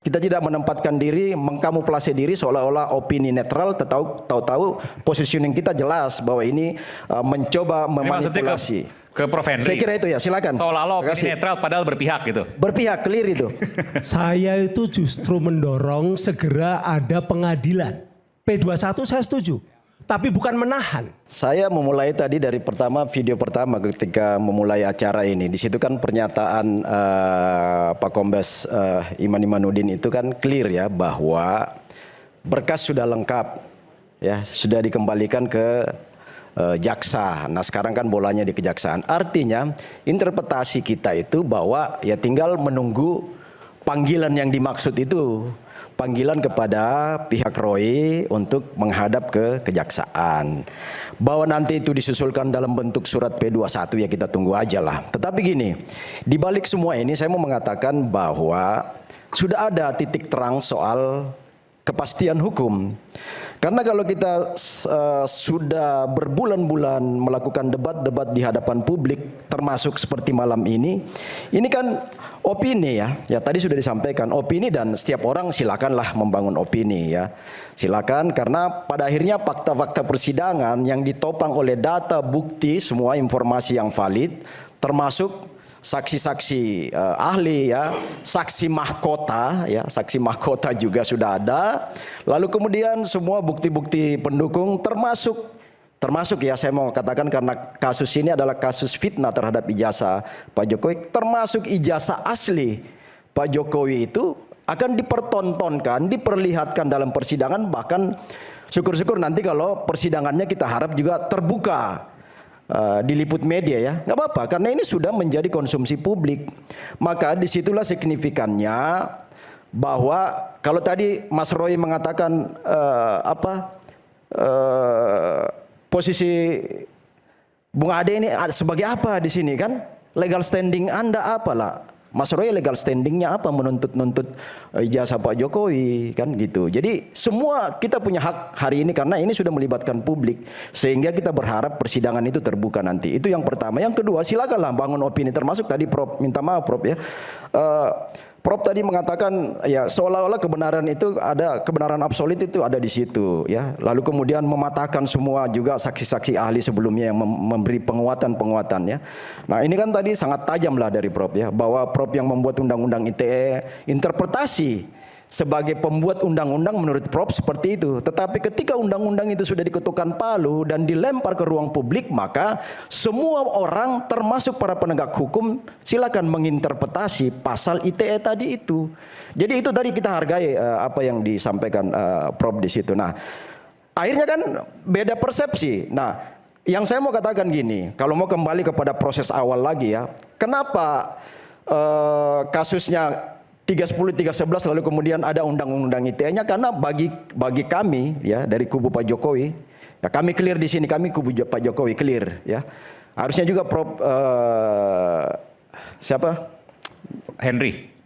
Kita tidak menempatkan diri, mengkamuflase diri seolah-olah opini netral, tahu-tahu positioning kita jelas bahwa ini mencoba memanipulasi. Ke Prof. Henry. Saya kira itu ya, silakan. Seolah-olah opini netral padahal berpihak gitu. Berpihak, clear itu. Saya itu justru mendorong segera ada pengadilan. P21 saya setuju. Tapi bukan menahan. Saya memulai tadi dari video pertama ketika memulai acara ini. Di situ kan pernyataan Pak Kombes Iman Imanuddin itu kan clear ya bahwa berkas sudah lengkap, ya sudah dikembalikan ke jaksa. Nah sekarang kan bolanya di kejaksaan. Artinya interpretasi kita itu bahwa ya tinggal menunggu panggilan yang dimaksud itu. Panggilan kepada pihak Roy untuk menghadap ke kejaksaan. Bahwa nanti itu disusulkan dalam bentuk surat P21 ya kita tunggu aja lah. Tetapi gini, di balik semua ini saya mau mengatakan bahwa sudah ada titik terang soal kepastian hukum. Karena kalau kita sudah berbulan-bulan melakukan debat-debat di hadapan publik, termasuk seperti malam ini kan opini ya tadi sudah disampaikan opini dan setiap orang silakanlah membangun opini ya, silakan karena pada akhirnya fakta-fakta persidangan yang ditopang oleh data, bukti, semua informasi yang valid, termasuk saksi-saksi ahli ya, saksi mahkota ya, saksi mahkota juga sudah ada. Lalu kemudian semua bukti-bukti pendukung termasuk ya saya mau katakan karena kasus ini adalah kasus fitnah terhadap ijazah Pak Jokowi, termasuk ijazah asli Pak Jokowi itu akan dipertontonkan, diperlihatkan dalam persidangan, bahkan syukur-syukur nanti kalau persidangannya kita harap juga terbuka. Diliput media ya, nggak apa-apa karena ini sudah menjadi konsumsi publik. Maka disitulah signifikannya bahwa kalau tadi Mas Roy mengatakan posisi Bung Ade ini sebagai apa di sini kan, legal standing Anda apalah? Mas Roy legal standingnya apa menuntut ijazah Pak Jokowi kan gitu. Jadi semua kita punya hak hari ini karena ini sudah melibatkan publik sehingga kita berharap persidangan itu terbuka nanti. Itu yang pertama. Yang kedua silakanlah bangun opini termasuk tadi Prof minta maaf Prof ya. Prof tadi mengatakan ya seolah-olah kebenaran itu ada, kebenaran absolut itu ada di situ ya. Lalu kemudian mematahkan semua juga saksi-saksi ahli sebelumnya yang memberi penguatan-penguatan ya. Nah, ini kan tadi sangat tajam lah dari Prof ya bahwa Prof yang membuat undang-undang ITE interpretasi sebagai pembuat undang-undang menurut Prof seperti itu. Tetapi ketika undang-undang itu sudah diketukkan palu dan dilempar ke ruang publik, maka semua orang termasuk para penegak hukum silakan menginterpretasi pasal ITE tadi itu. Jadi itu tadi kita hargai apa yang disampaikan Prof di situ. Nah, akhirnya kan beda persepsi. Nah, yang saya mau katakan gini, kalau mau kembali kepada proses awal lagi ya, kenapa kasusnya 310, 311 lalu kemudian ada undang-undang ITE-nya karena bagi kami ya dari kubu Pak Jokowi ya, kami clear di sini, kami kubu Pak Jokowi clear ya. Harusnya juga Prof siapa?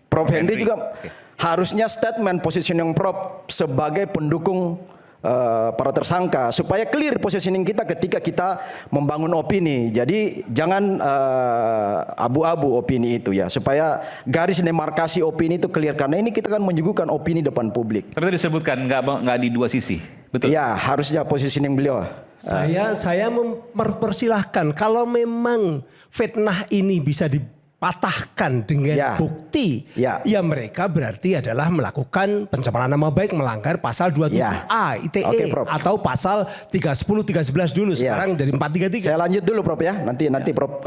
Prof Henry juga harusnya statement positioning Prof sebagai pendukung para tersangka supaya clear positioning kita ketika kita membangun opini. Jadi jangan abu-abu opini itu ya, supaya garis demarkasi opini itu clear karena ini kita kan menyuguhkan opini depan publik. Tapi disebutkan nggak di dua sisi, betul? Ya harusnya positioning beliau. Saya mempersilahkan kalau memang fitnah ini bisa dipatahkan dengan bukti, ya mereka berarti adalah melakukan pencemaran nama baik, melanggar pasal 27A ITE atau pasal 310, 311 dulu, sekarang dari 433. Saya lanjut dulu Prof ya, nanti Prof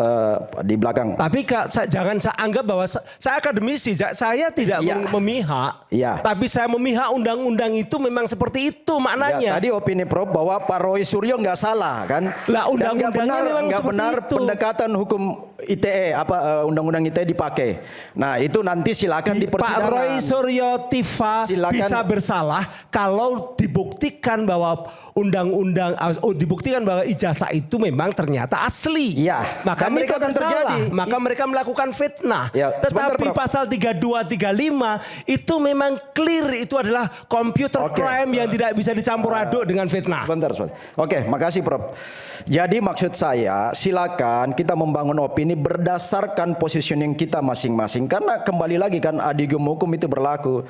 di belakang. Tapi jangan saya anggap bahwa saya akademisi, saya tidak memihak, tapi saya memihak undang-undang itu memang seperti itu maknanya. Tadi opini Prof bahwa Pak Roy Suryo nggak salah kan? Lah undang-undangnya nggak benar pendekatan hukum ITE undang-undang ITE dipakai. Nah itu nanti silakan di persidangan. Pak Roy Suryo Tifa bisa bersalah kalau dibuktikan bahwa dibuktikan bahwa ijazah itu memang ternyata asli. Iya. Maka mereka akan terjadi. Maka mereka melakukan fitnah. Ya, tetapi pasal 32, 35 itu memang clear, itu adalah computer crime yang tidak bisa dicampur aduk dengan fitnah. Bentar. Oke, makasih Prof. Jadi maksud saya silakan kita membangun opini berdasarkan positioning kita masing-masing. Karena kembali lagi kan adigum hukum itu berlaku.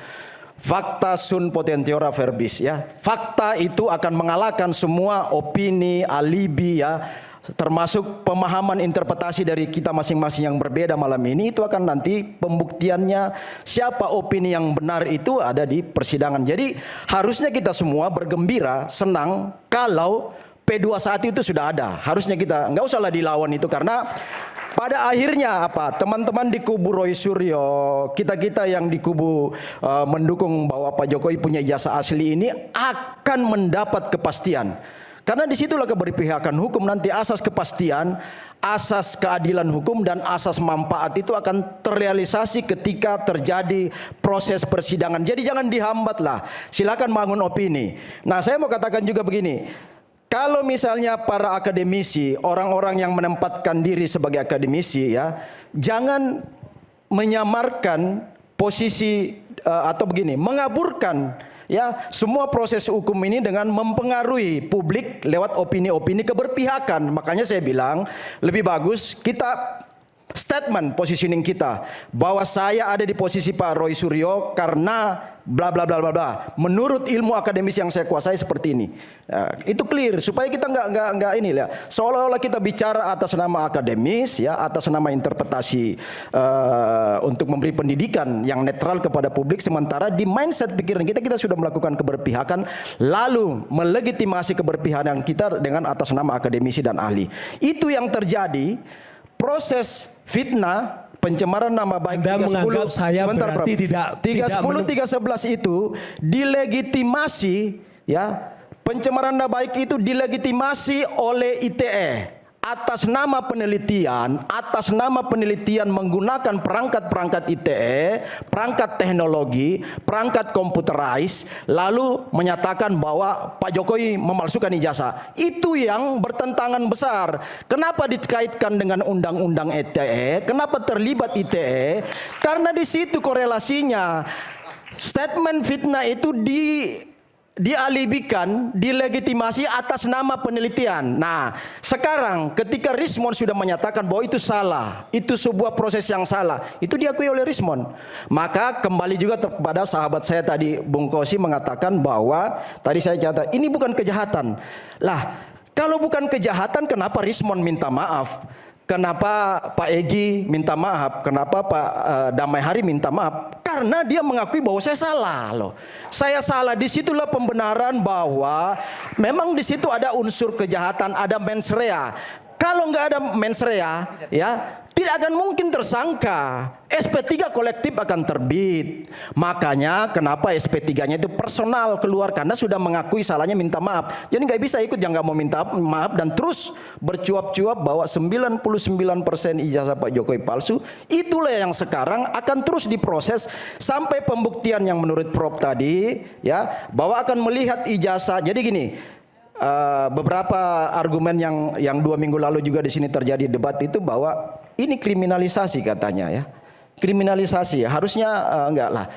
Fakta sunt potentiora verbis ya. Fakta itu akan mengalahkan semua opini, alibi ya. Termasuk pemahaman interpretasi dari kita masing-masing yang berbeda malam ini, itu akan nanti pembuktiannya siapa opini yang benar itu ada di persidangan. Jadi harusnya kita semua bergembira, senang kalau P21 itu sudah ada. Harusnya kita nggak usahlah dilawan itu, karena pada akhirnya apa, teman-teman di kubu Roy Suryo, kita-kita yang di kubu mendukung bahwa Pak Jokowi punya ijazah asli ini akan mendapat kepastian. Karena disitulah keberpihakan hukum nanti, asas kepastian, asas keadilan hukum dan asas manfaat itu akan terrealisasi ketika terjadi proses persidangan. Jadi jangan dihambatlah, silakan bangun opini. Nah, saya mau katakan juga begini, kalau misalnya para akademisi, orang-orang yang menempatkan diri sebagai akademisi ya, jangan menyamarkan posisi atau begini, mengaburkan ya semua proses hukum ini dengan mempengaruhi publik lewat opini-opini keberpihakan. Makanya saya bilang lebih bagus kita statement positioning kita bahwa saya ada di posisi Pak Roy Suryo karena bla bla bla bla bla. Menurut ilmu akademis yang saya kuasai seperti ini. Nah, itu clear supaya kita nggak ini ya. Seolah-olah kita bicara atas nama akademis ya, atas nama interpretasi untuk memberi pendidikan yang netral kepada publik, sementara di mindset pikiran kita sudah melakukan keberpihakan lalu melegitimasi keberpihakan kita dengan atas nama akademisi dan ahli. Itu yang terjadi. Proses fitnah, pencemaran nama baik 310 saya sebentar, berarti Prof. tidak 311 itu dilegitimasi ya, pencemaran nama baik itu dilegitimasi oleh ITE atas nama penelitian menggunakan perangkat-perangkat ITE, perangkat teknologi, perangkat komputerais, lalu menyatakan bahwa Pak Jokowi memalsukan ijazah. Itu yang bertentangan besar. Kenapa dikaitkan dengan undang-undang ITE? Kenapa terlibat ITE? Karena di situ korelasinya. Statement fitnah itu dialibikan, dilegitimasi atas nama penelitian. Nah, sekarang ketika Rismond sudah menyatakan bahwa itu salah, itu sebuah proses yang salah, itu diakui oleh Rismond. Maka kembali juga kepada sahabat saya tadi, Bung Kosi mengatakan bahwa, tadi saya catat, ini bukan kejahatan. Lah, kalau bukan kejahatan, kenapa Rismond minta maaf? Kenapa Pak Egy minta maaf? Kenapa Pak Damai Hari minta maaf? Karena dia mengakui bahwa saya salah loh. Saya salah. Disitulah pembenaran bahwa memang di situ ada unsur kejahatan, ada mens rea. Kalau nggak ada mens rea, ya tidak akan mungkin tersangka. SP3 kolektif akan terbit. Makanya kenapa SP3-nya itu personal keluar, karena sudah mengakui salahnya, minta maaf. Jadi nggak bisa ikut yang nggak mau minta maaf dan terus bercuap-cuap bahwa 99% ijazah Pak Jokowi palsu. Itulah yang sekarang akan terus diproses sampai pembuktian yang menurut Prof tadi ya, bahwa akan melihat ijazah. Jadi gini, beberapa argumen yang 2 minggu lalu juga di sini terjadi debat itu bahwa ini kriminalisasi katanya ya. Kriminalisasi harusnya enggak lah.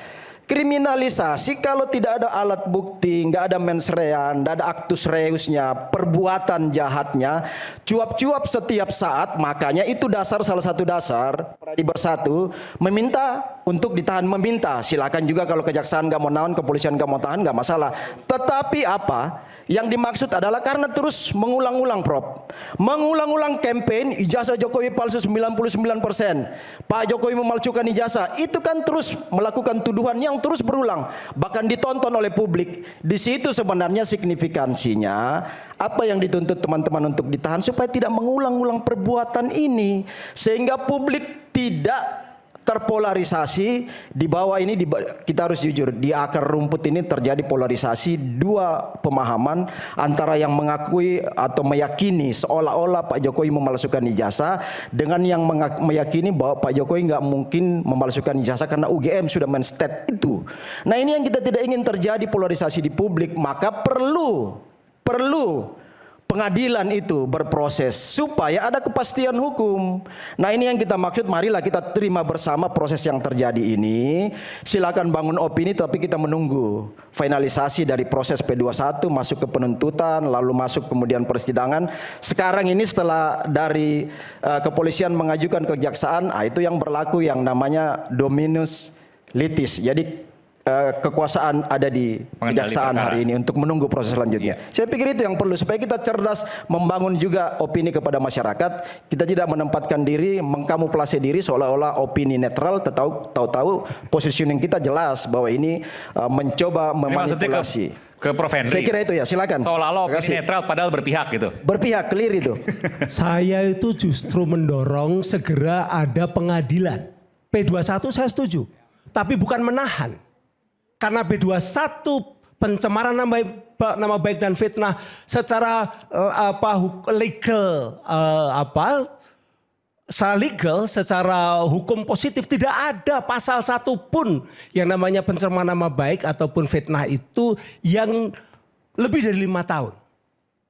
Kriminalisasi kalau tidak ada alat bukti, enggak ada mens rea, enggak ada actus reusnya, perbuatan jahatnya, cuap-cuap setiap saat, makanya itu salah satu dasar Pradi Bersatu meminta untuk ditahan, meminta. Silakan juga kalau kejaksaan enggak mau nahan, kepolisian enggak mau tahan, enggak masalah. Tetapi apa? Yang dimaksud adalah karena terus mengulang-ulang, Prof. Mengulang-ulang campaign ijazah Jokowi palsu 99%. Pak Jokowi memalsukan ijazah. Itu kan terus melakukan tuduhan yang terus berulang, bahkan ditonton oleh publik. Di situ sebenarnya signifikansinya apa yang dituntut teman-teman untuk ditahan supaya tidak mengulang-ulang perbuatan ini, sehingga publik tidak terpolarisasi. Di bawah ini kita harus jujur, di akar rumput ini terjadi polarisasi dua pemahaman, antara yang mengakui atau meyakini seolah-olah Pak Jokowi memalsukan ijazah dengan yang meyakini bahwa Pak Jokowi nggak mungkin memalsukan ijazah karena UGM sudah men-state itu. Nah, ini yang kita tidak ingin terjadi, polarisasi di publik. Maka perlu pengadilan itu berproses supaya ada kepastian hukum. Nah ini yang kita maksud, marilah kita terima bersama proses yang terjadi ini. Silakan bangun opini, tapi kita menunggu finalisasi dari proses P21 masuk ke penuntutan, lalu masuk kemudian persidangan. Sekarang ini setelah dari kepolisian mengajukan ke kejaksaan, itu yang berlaku yang namanya dominus litis. Jadi kekuasaan ada di kejaksaan hari ini untuk menunggu proses selanjutnya. Saya pikir itu yang perlu supaya kita cerdas membangun juga opini kepada masyarakat. Kita tidak menempatkan diri, mengkamuflase diri seolah-olah opini netral, tahu-tahu positioning kita jelas bahwa ini mencoba memanipulasi. Ke Prof. Henry. Saya kira itu ya, silakan. Seolah-olah opini netral padahal berpihak gitu. Berpihak, clear itu. Saya itu justru mendorong segera ada pengadilan. P21 saya setuju, tapi bukan menahan. Karena P21 pencemaran nama baik dan fitnah secara legal secara hukum positif tidak ada pasal satu pun yang namanya pencemaran nama baik ataupun fitnah itu yang lebih dari 5 tahun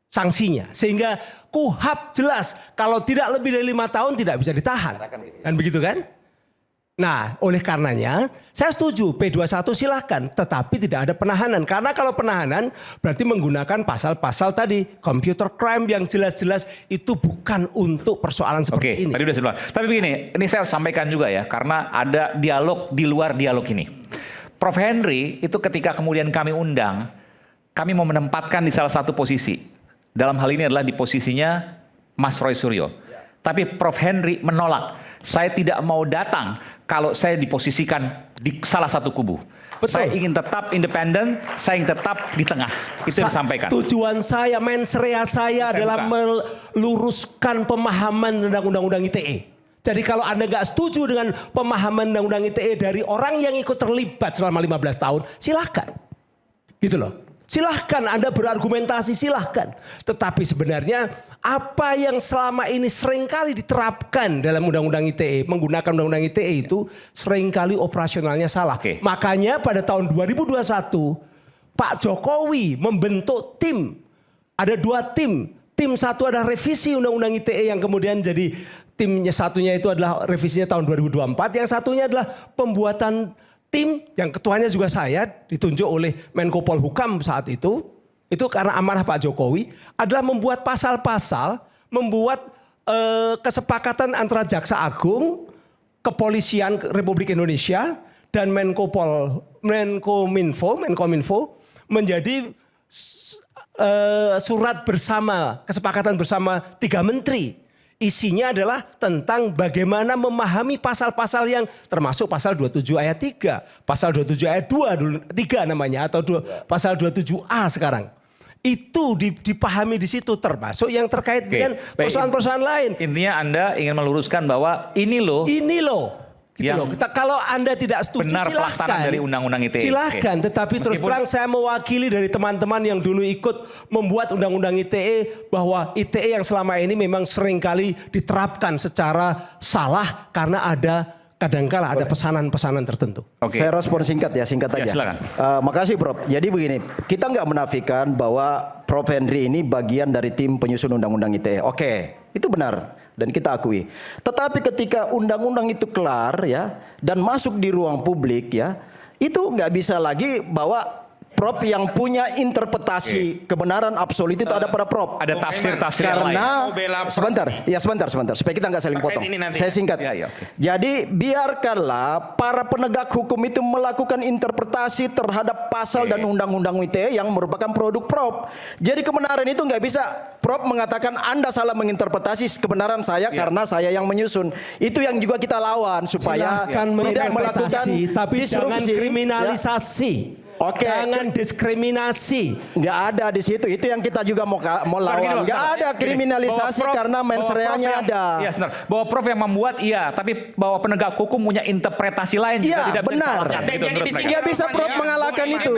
sanksinya, sehingga KUHP jelas kalau tidak lebih dari 5 tahun tidak bisa ditahan, kan begitu kan? Nah, oleh karenanya saya setuju P21 silahkan, tetapi tidak ada penahanan. Karena kalau penahanan berarti menggunakan pasal-pasal tadi computer crime yang jelas-jelas itu bukan untuk persoalan seperti ini. Oke, tadi udah sebelum. Tapi begini, ini saya sampaikan juga ya, karena ada dialog di luar dialog ini. Prof. Henry itu ketika kemudian kami undang, kami mau menempatkan di salah satu posisi. Dalam hal ini adalah di posisinya Mas Roy Suryo. Tapi Prof. Henry menolak. Saya tidak mau datang kalau saya diposisikan di salah satu kubu. Betul. Saya ingin tetap independen, saya ingin tetap di tengah. Itu yang disampaikan. Tujuan saya, mens rea saya adalah meluruskan pemahaman tentang Undang-Undang ITE. Jadi kalau Anda nggak setuju dengan pemahaman Undang-Undang ITE dari orang yang ikut terlibat selama 15 tahun, silahkan. Gitu loh. Silahkan Anda berargumentasi, silahkan. Tetapi sebenarnya apa yang selama ini seringkali diterapkan dalam Undang-Undang ITE, menggunakan Undang-Undang ITE itu seringkali operasionalnya salah. Makanya pada tahun 2021 Pak Jokowi membentuk tim. Ada 2 tim. Tim satu adalah revisi Undang-Undang ITE yang kemudian jadi timnya satunya itu adalah revisinya tahun 2024. Yang satunya adalah pembuatan tim yang ketuanya juga saya ditunjuk oleh Menko Polhukam saat itu karena amanah Pak Jokowi adalah membuat pasal-pasal, membuat kesepakatan antara Jaksa Agung, Kepolisian Republik Indonesia dan Menkominfo menjadi surat bersama, kesepakatan bersama 3 menteri. Isinya adalah tentang bagaimana memahami pasal-pasal yang termasuk pasal 27 ayat 3, pasal 27 ayat 2, 3 namanya, atau pasal 27A sekarang. Itu dipahami di situ, termasuk yang terkait dengan persoalan-persoalan lain. Intinya Anda ingin meluruskan bahwa ini loh. Gitu loh. Kalau Anda tidak setuju benar silahkan. Pelaksanaan dari Undang-Undang ITE. Silahkan, tetapi terus terang saya mewakili dari teman-teman yang dulu ikut membuat Undang-Undang ITE bahwa ITE yang selama ini memang seringkali diterapkan secara salah karena kadangkala ada pesanan-pesanan tertentu. Saya respon singkat aja. Silakan. Makasih Prof. Jadi begini, kita nggak menafikan bahwa Prof. Henry ini bagian dari tim penyusun Undang-Undang ITE. Itu benar dan kita akui. Tetapi ketika undang-undang itu kelar ya dan masuk di ruang publik ya, itu nggak bisa lagi bahwa Prof yang punya interpretasi kebenaran absolut itu ada pada Prof. Ada tafsir-tafsir yang lain. Karena sebentar supaya kita nggak saling potong. Saya singkat. Jadi biarkanlah para penegak hukum itu melakukan interpretasi terhadap pasal dan undang-undang ITE yang merupakan produk Prof. Jadi kebenaran itu nggak bisa Prof mengatakan Anda salah menginterpretasi kebenaran saya karena saya yang menyusun. Itu yang juga kita lawan supaya tidak melakukan tapi jangan kriminalisasi. Jangan diskriminasi. Nggak ada di situ. Itu yang kita juga mau lawan. Nggak ada kriminalisasi karena mens reanya ada. Iya, benar. Bahwa Prof yang membuat tapi bahwa penegak hukum punya interpretasi lain juga tidak benar. bisa. Nggak bisa Prof mengalahkan itu.